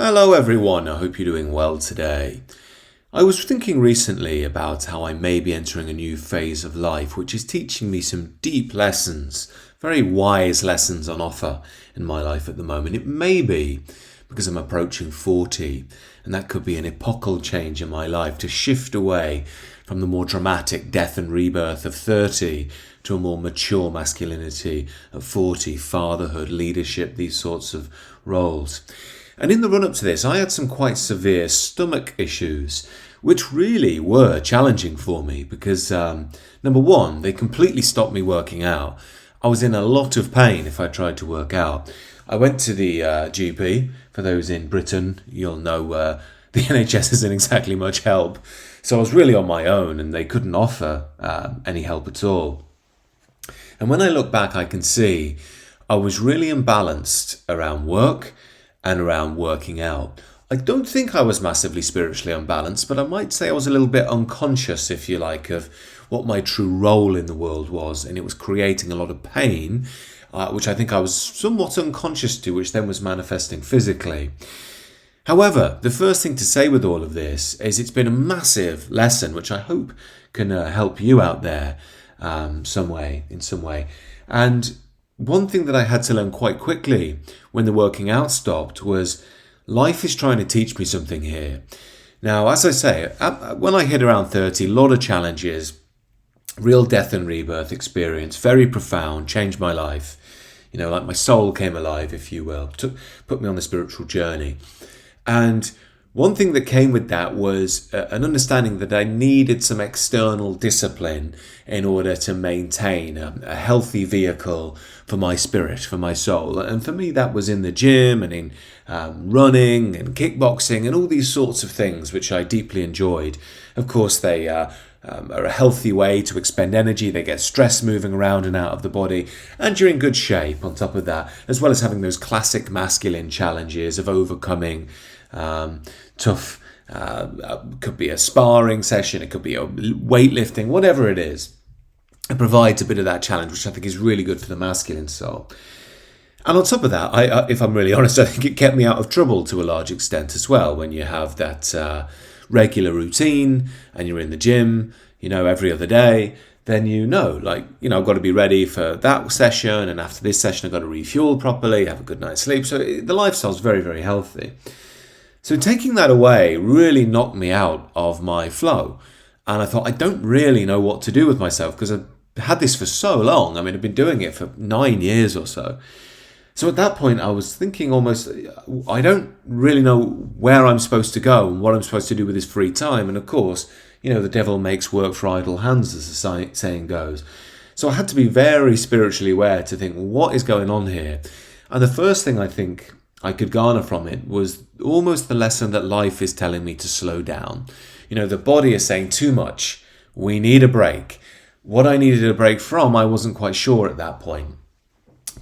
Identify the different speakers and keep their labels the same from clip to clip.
Speaker 1: Hello everyone, I hope you're doing well today. I was thinking recently about how I may be entering a new phase of life which is teaching me some deep lessons, very wise lessons on offer in my life at the moment. It may be because I'm approaching 40 and that could be an epochal change in my life to shift away from the more dramatic death and rebirth of 30 to a more mature masculinity at 40, fatherhood, leadership, these sorts of roles. And in the run-up to this, I had some quite severe stomach issues, which really were challenging for me because, number one, they completely stopped me working out. I was in a lot of pain if I tried to work out. I went to the GP. For those in Britain, you'll know the NHS isn't exactly much help. So I was really on my own and they couldn't offer any help at all. And when I look back, I can see I was really imbalanced around work and around working out. I don't think I was massively spiritually unbalanced, but I might say I was a little bit unconscious, if you like, of what my true role in the world was. And it was creating a lot of pain, which I think I was somewhat unconscious to, which then was manifesting physically. However, the first thing to say with all of this is it's been a massive lesson, which I hope can help you out there in some way. And one thing that I had to learn quite quickly when the working out stopped was life is trying to teach me something here. Now, as I say, when I hit around 30, a lot of challenges, real death and rebirth experience, very profound, changed my life. You know, like my soul came alive, if you will, put me on the spiritual journey. And one thing that came with that was an understanding that I needed some external discipline in order to maintain a healthy vehicle for my spirit, for my soul. And for me, that was in the gym and in running and kickboxing and all these sorts of things, which I deeply enjoyed. Of course, they are a healthy way to expend energy. They get stress moving around and out of the body, and you're in good shape on top of that, as well as having those classic masculine challenges of overcoming tough, could be a sparring session, it could be a weightlifting, whatever it is. It provides a bit of that challenge, which I think is really good for the masculine soul. And on top of that, I if I'm really honest, I think it kept me out of trouble to a large extent as well. When you have that regular routine and you're in the gym, every other day, then I've got to be ready for that session, and after this session I've got to refuel properly, have a good night's sleep. So the lifestyle's very, very healthy. So taking that away really knocked me out of my flow. And I thought, I don't really know what to do with myself because I've had this for so long. I mean, I've been doing it for 9 years or so. So at that point, I was thinking almost, I don't really know where I'm supposed to go and what I'm supposed to do with this free time. And of course, the devil makes work for idle hands, as the saying goes. So I had to be very spiritually aware to think, what is going on here? And the first thing I think I could garner from it was almost the lesson that life is telling me to slow down. The body is saying too much. We need a break. What I needed a break from, I wasn't quite sure at that point.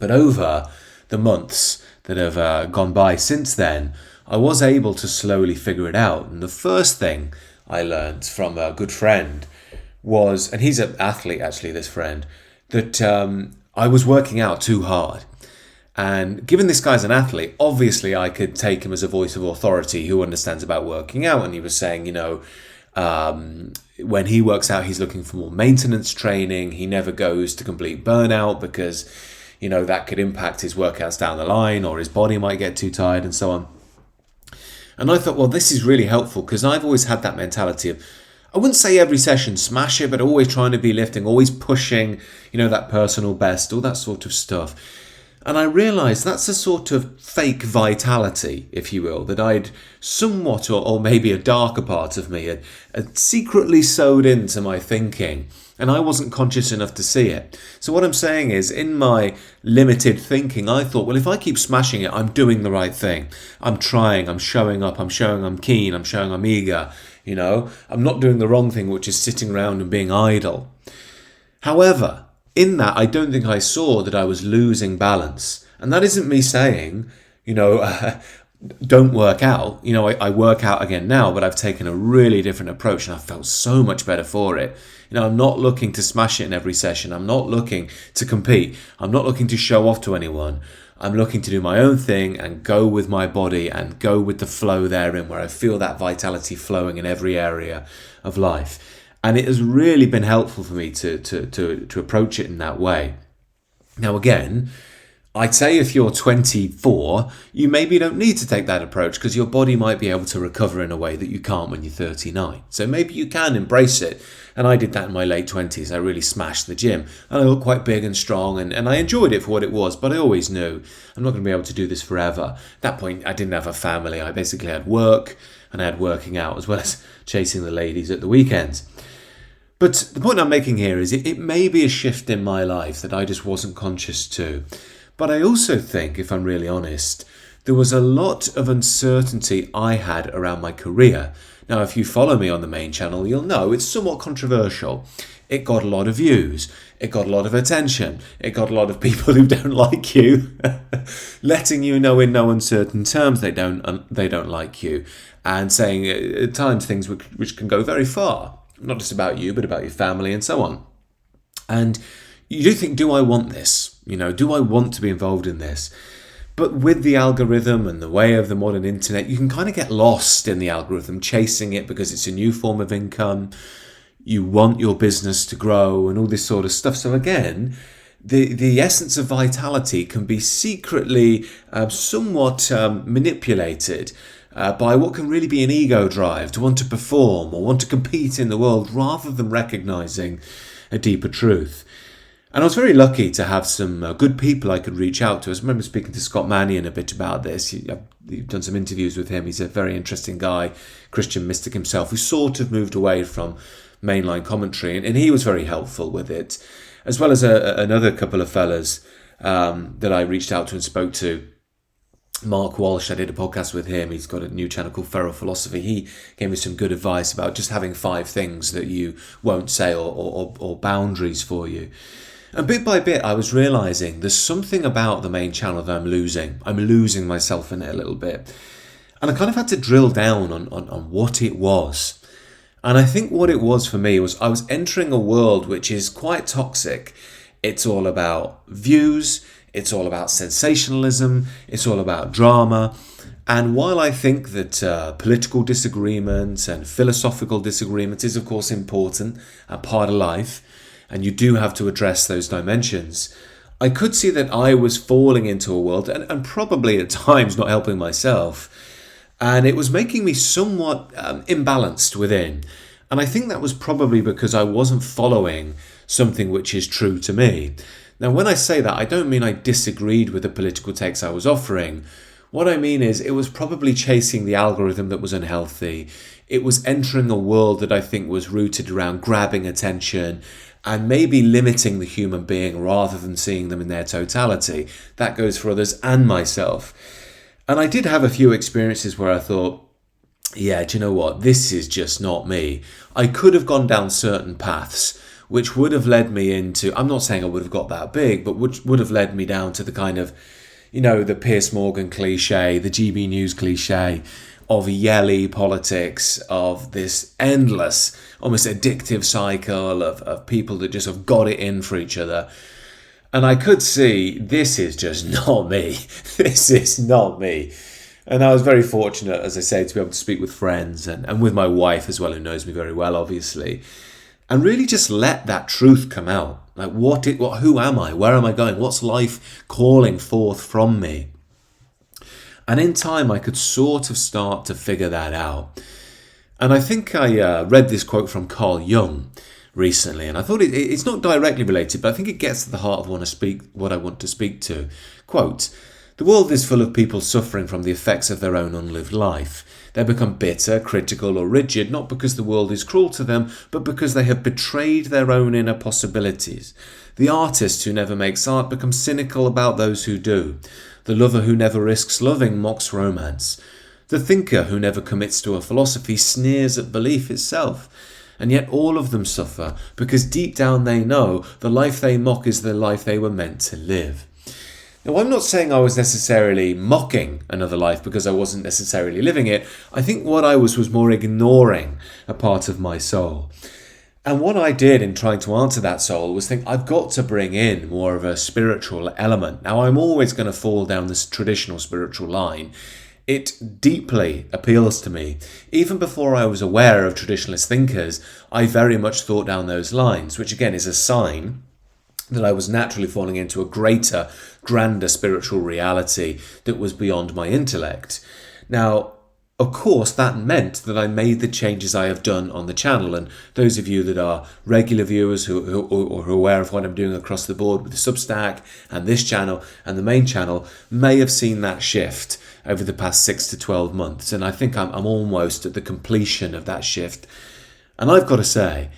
Speaker 1: But over the months that have gone by since then, I was able to slowly figure it out. And the first thing I learned from a good friend was, and he's an athlete actually, this friend, that I was working out too hard. And given this guy's an athlete, obviously I could take him as a voice of authority who understands about working out. And he was saying, when he works out, he's looking for more maintenance training. He never goes to complete burnout because, that could impact his workouts down the line, or his body might get too tired and so on. And I thought, well, this is really helpful because I've always had that mentality of, I wouldn't say every session smash it, but always trying to be lifting, always pushing, that personal best, all that sort of stuff. And I realised that's a sort of fake vitality, if you will, that I'd somewhat, or maybe a darker part of me, had secretly sewed into my thinking. And I wasn't conscious enough to see it. So what I'm saying is, in my limited thinking, I thought, well, if I keep smashing it, I'm doing the right thing. I'm trying, I'm showing up, I'm showing I'm keen, I'm showing I'm eager. I'm not doing the wrong thing, which is sitting around and being idle. However, in that, I don't think I saw that I was losing balance. And that isn't me saying, don't work out. I work out again now, but I've taken a really different approach and I felt so much better for it. I'm not looking to smash it in every session. I'm not looking to compete. I'm not looking to show off to anyone. I'm looking to do my own thing and go with my body and go with the flow therein, where I feel that vitality flowing in every area of life. And it has really been helpful for me to approach it in that way. Now, again, I'd say if you're 24, you maybe don't need to take that approach because your body might be able to recover in a way that you can't when you're 39. So maybe you can embrace it. And I did that in my late 20s. I really smashed the gym. And I looked quite big and strong, and I enjoyed it for what it was. But I always knew I'm not going to be able to do this forever. At that point, I didn't have a family. I basically had work, and I had working out as well as chasing the ladies at the weekends. But the point I'm making here is it may be a shift in my life that I just wasn't conscious to. But I also think, if I'm really honest, there was a lot of uncertainty I had around my career. Now, if you follow me on the main channel, you'll know it's somewhat controversial. It got a lot of views. It got a lot of attention. It got a lot of people who don't like you, letting you know in no uncertain terms they don't like you, and saying at times things which can go very far, not just about you, but about your family and so on. And you do think, do I want this? Do I want to be involved in this? But with the algorithm and the way of the modern internet, you can kind of get lost in the algorithm, chasing it because it's a new form of income. You want your business to grow and all this sort of stuff. So again, the essence of vitality can be secretly somewhat manipulated by what can really be an ego drive to want to perform or want to compete in the world rather than recognizing a deeper truth. And I was very lucky to have some good people I could reach out to. I remember speaking to Scott Mannion a bit about this. I've done some interviews with him. He's a very interesting guy, Christian mystic himself, who sort of moved away from mainline commentary. And he was very helpful with it, as well as another couple of fellas that I reached out to and spoke to. Mark Walsh, I did a podcast with him. He's got a new channel called Feral Philosophy. He gave me some good advice about just having 5 things that you won't say or boundaries for you. And bit by bit, I was realising there's something about the main channel that I'm losing. I'm losing myself in it a little bit. And I kind of had to drill down on what it was. And I think what it was for me was I was entering a world which is quite toxic. It's all about views. It's all about sensationalism. It's all about drama. And while I think that political disagreement and philosophical disagreement is, of course, important and part of life, and you do have to address those dimensions, I could see that I was falling into a world and probably at times not helping myself. And it was making me somewhat imbalanced within. And I think that was probably because I wasn't following something which is true to me. Now, when I say that, I don't mean I disagreed with the political takes I was offering. What I mean is it was probably chasing the algorithm that was unhealthy. It was entering a world that I think was rooted around grabbing attention and maybe limiting the human being rather than seeing them in their totality. That goes for others and myself. And I did have a few experiences where I thought, yeah, do you know what? This is just not me. I could have gone down certain paths which would have led me into, I'm not saying I would have got that big, but which would have led me down to the kind of, the Piers Morgan cliche, the GB News cliche of yelly politics, of this endless, almost addictive cycle of people that just have got it in for each other. And I could see, this is just not me. This is not me. And I was very fortunate, as I say, to be able to speak with friends and with my wife as well, who knows me very well, obviously. And really just let that truth come out. Like, who am I? Where am I going? What's life calling forth from me? And in time, I could sort of start to figure that out. And I think I read this quote from Carl Jung recently, and I thought it's not directly related, but I think it gets to the heart of what I want to speak to. Quote, "The world is full of people suffering from the effects of their own unlived life. They become bitter, critical, or rigid, not because the world is cruel to them, but because they have betrayed their own inner possibilities. The artist who never makes art becomes cynical about those who do. The lover who never risks loving mocks romance. The thinker who never commits to a philosophy sneers at belief itself. And yet all of them suffer, because deep down they know the life they mock is the life they were meant to live." Now, I'm not saying I was necessarily mocking another life because I wasn't necessarily living it. I think what I was more ignoring a part of my soul. And what I did in trying to answer that soul was think I've got to bring in more of a spiritual element. Now, I'm always going to fall down this traditional spiritual line. It deeply appeals to me. Even before I was aware of traditionalist thinkers, I very much thought down those lines, which again is a sign that I was naturally falling into a greater, grander spiritual reality that was beyond my intellect. Now, of course, that meant that I made the changes I have done on the channel. And those of you that are regular viewers who are aware of what I'm doing across the board with the Substack and this channel and the main channel may have seen that shift over the past 6 to 12 months. And I think I'm almost at the completion of that shift. And I've got to say,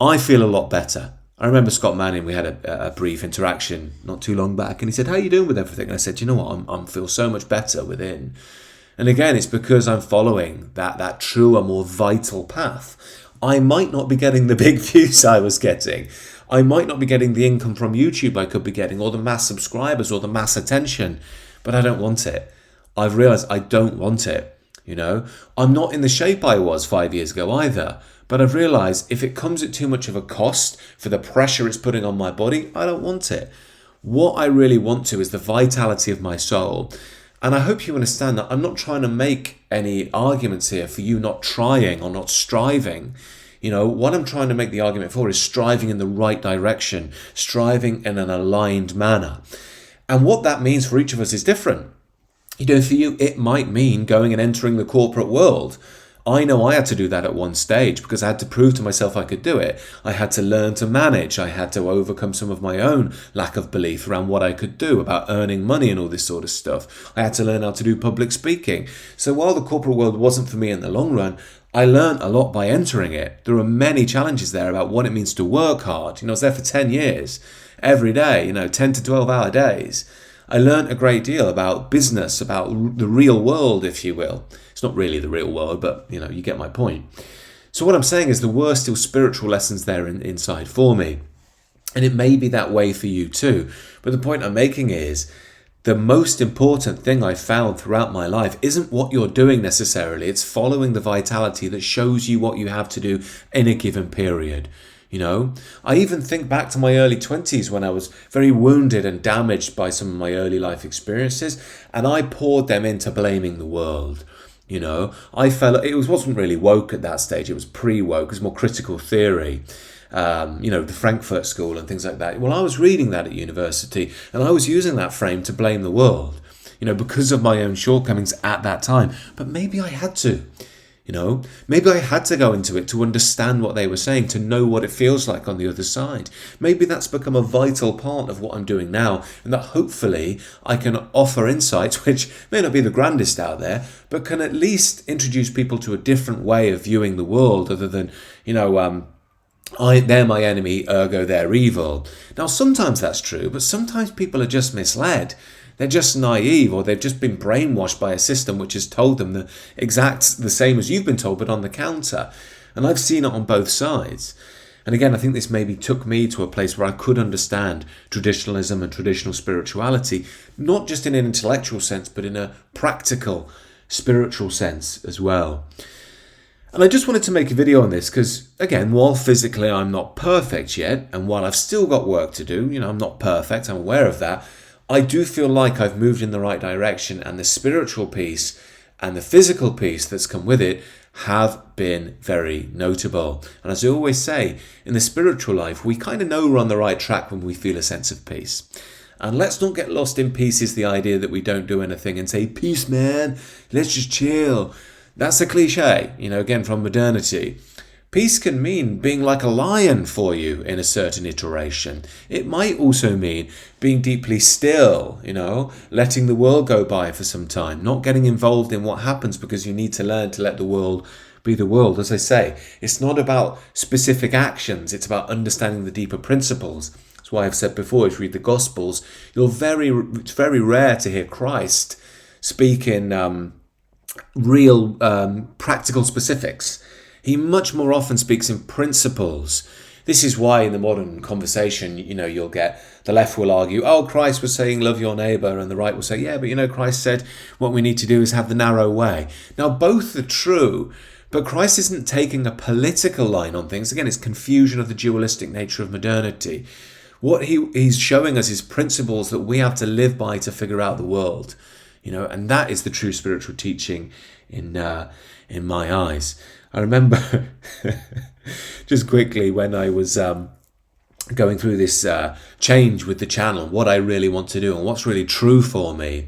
Speaker 1: I feel a lot better. I remember Scott Manning, we had a brief interaction not too long back, and he said, "How are you doing with everything?" And I said, "You know what, I feel so much better within." And again, it's because I'm following that truer, more vital path. I might not be getting the big views I was getting. I might not be getting the income from YouTube I could be getting, or the mass subscribers, or the mass attention, but I don't want it. I've realized I don't want it. I'm not in the shape I was 5 years ago either. But I've realized if it comes at too much of a cost for the pressure it's putting on my body, I don't want it. What I really want to is the vitality of my soul. And I hope you understand that I'm not trying to make any arguments here for you not trying or not striving. What I'm trying to make the argument for is striving in the right direction, striving in an aligned manner. And what that means for each of us is different. For you, it might mean going and entering the corporate world. I know I had to do that at one stage because I had to prove to myself I could do it. I had to learn to manage. I had to overcome some of my own lack of belief around what I could do about earning money and all this sort of stuff. I had to learn how to do public speaking. So while the corporate world wasn't for me in the long run, I learned a lot by entering it. There are many challenges there about what it means to work hard. I was there for 10 years, every day, 10 to 12-hour days. I learned a great deal about business, about the real world, if you will. It's not really the real world, but you get my point. So what I'm saying is there were still spiritual lessons there inside for me. And it may be that way for you too. But the point I'm making is the most important thing I found throughout my life isn't what you're doing necessarily. It's following the vitality that shows you what you have to do in a given period. I even think back to my early 20s when I was very wounded and damaged by some of my early life experiences, and I poured them into blaming the world. I felt it wasn't really woke at that stage. It was pre-woke. It was more critical theory. The Frankfurt School and things like that. Well, I was reading that at university, and I was using that frame to blame the world, because of my own shortcomings at that time. But maybe I had to. Maybe I had to go into it to understand what they were saying, to know what it feels like on the other side. Maybe that's become a vital part of what I'm doing now, and that hopefully I can offer insights which may not be the grandest out there, but can at least introduce people to a different way of viewing the world other than, they're my enemy, ergo they're evil. Now, sometimes that's true, but sometimes people are just misled. They're just naive, or they've just been brainwashed by a system which has told them the same as you've been told, but on the counter. And I've seen it on both sides. And again, I think this maybe took me to a place where I could understand traditionalism and traditional spirituality, not just in an intellectual sense, but in a practical, spiritual sense as well. And I just wanted to make a video on this because, again, while physically I'm not perfect yet, and while I've still got work to do, I'm not perfect, I'm aware of that, I do feel like I've moved in the right direction, and the spiritual piece and the physical piece that's come with it have been very notable. And as I always say, in the spiritual life, we kind of know we're on the right track when we feel a sense of peace. And let's not get lost in peace is the idea that we don't do anything and say, peace, man, let's just chill. That's a cliche, again, from modernity. Peace can mean being like a lion for you in a certain iteration. It might also mean being deeply still, letting the world go by for some time, not getting involved in what happens because you need to learn to let the world be the world. As I say, it's not about specific actions, it's about understanding the deeper principles. That's why I've said before, if you read the Gospels, it's very rare to hear Christ speak in real practical specifics. He much more often speaks in principles. This is why in the modern conversation, you'll get the left will argue, oh, Christ was saying love your neighbour, and the right will say, yeah, but Christ said what we need to do is have the narrow way. Now, both are true, But Christ isn't taking a political line on things. Again, it's confusion of the dualistic nature of modernity. What he's showing us is principles that we have to live by to figure out the world, and that is the true spiritual teaching in my eyes. I remember just quickly when I was going through this change with the channel, what I really want to do and what's really true for me.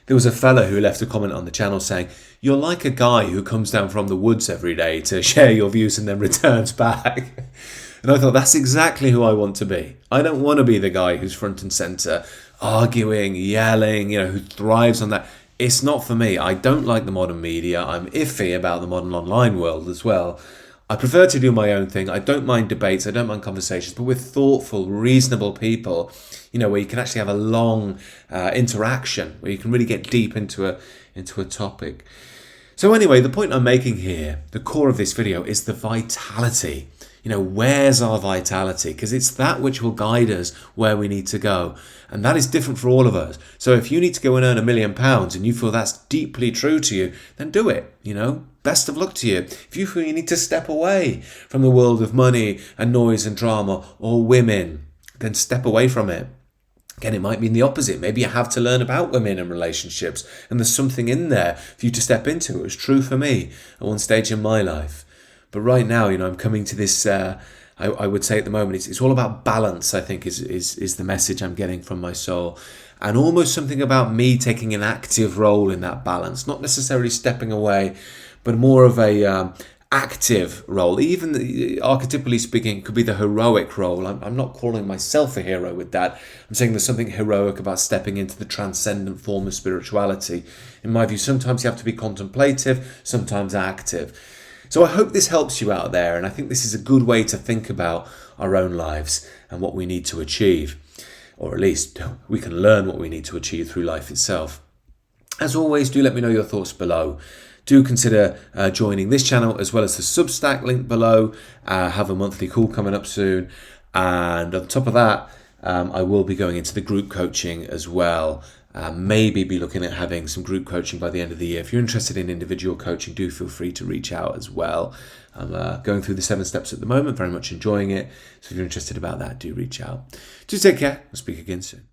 Speaker 1: There was a fella who left a comment on the channel saying, "You're like a guy who comes down from the woods every day to share your views and then returns back." And I thought, that's exactly who I want to be. I don't want to be the guy who's front and center, arguing, yelling, who thrives on that. It's not for me. I don't like the modern media. I'm iffy about the modern online world as well. I prefer to do my own thing. I don't mind debates. I don't mind conversations, but with thoughtful, reasonable people, where you can actually have a long interaction, where you can really get deep into a topic. So anyway, the point I'm making here, the core of this video, is the vitality. Where's our vitality? Because it's that which will guide us where we need to go. And that is different for all of us. So if you need to go and earn £1 million and you feel that's deeply true to you, then do it. Best of luck to you. If you feel you need to step away from the world of money and noise and drama or women, then step away from it. Again, it might mean the opposite. Maybe you have to learn about women and relationships, and there's something in there for you to step into. It was true for me at one stage in my life. But right now, I'm coming to this, I would say at the moment, it's all about balance, I think, is the message I'm getting from my soul. And almost something about me taking an active role in that balance, not necessarily stepping away, but more of a active role. Even archetypally speaking, it could be the heroic role. I'm not calling myself a hero with that. I'm saying there's something heroic about stepping into the transcendent form of spirituality. In my view, sometimes you have to be contemplative, sometimes active. So I hope this helps you out there, and I think this is a good way to think about our own lives and what we need to achieve, or at least we can learn what we need to achieve through life itself. As always, do let me know your thoughts below. Do consider joining this channel as well as the Substack link below. Have a monthly call coming up soon, and on top of that, I will be going into the group coaching as well. Maybe be looking at having some group coaching by the end of the year. If you're interested in individual coaching, do feel free to reach out as well. I'm going through the 7 steps at the moment, very much enjoying it. So if you're interested about that, do reach out. Do take care. I'll speak again soon.